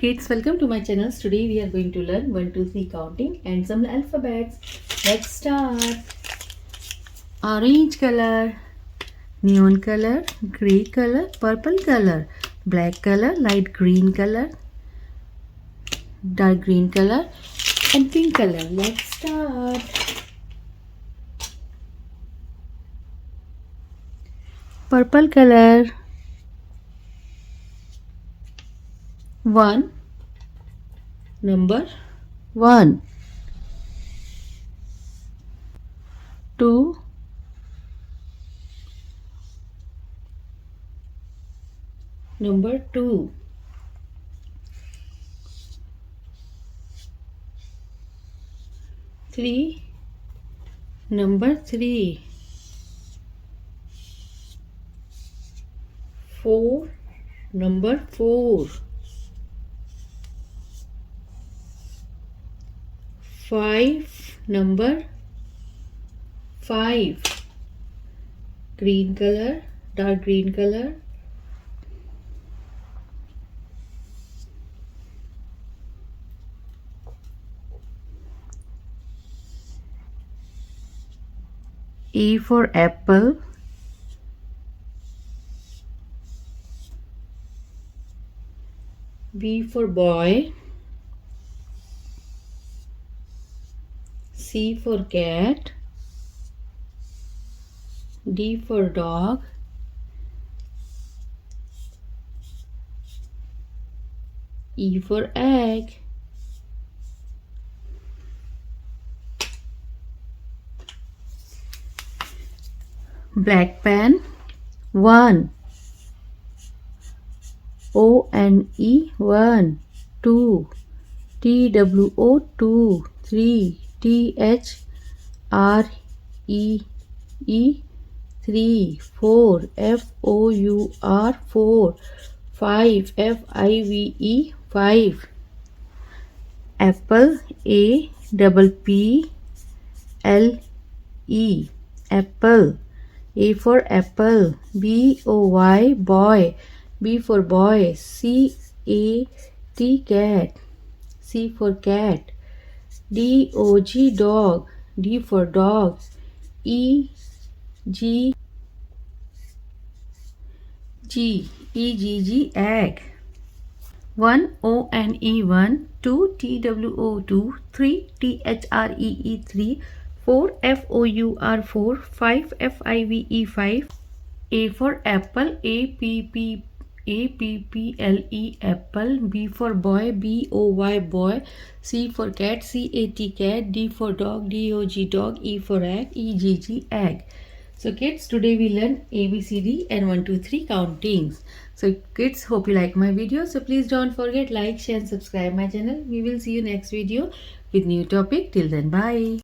kids, welcome to my channel. Today we are going to learn 1, 2, 3 counting and some alphabets. Let's start. Orange color, neon color, grey color, purple color, black color, light green color, dark green color and pink color. Let's start. Purple color. 1, number 1. 2, number 2. 3, number 3. 4, number 4. 5, number 5. Green color, dark green color. A for apple. B for boy. C for cat. D for dog. E for egg. Black pen. 1. O-N-E 1. 2. T-W-O 2. 3. T-H-R-E-E 3. 4. F-O-U-R 4. 5. F-I-V-E 5. Apple. A-P-P-L-E apple. A for apple. B-O-Y boy. B for boy. C-A-T cat. C for cat. D-O-G dog. D for dog. E-G-G E-G-G egg. 1 O-N-E 1. 2 T-W-O 2. 3 T-H-R-E-E 3. 4 F-O-U-R 4. 5 F-I-V-E 5. A for apple. A-P-P-L-E apple. B for boy. B-O-Y boy. C for cat. C-A-T cat. D for dog. D-O-G dog. E for egg. E-G-G egg. So kids, today we learn ABCD and 1, 2, 3 countings. So kids, hope you like my video. So please don't forget like, share and subscribe my channel. We will see you next video with new topic. Till then, bye.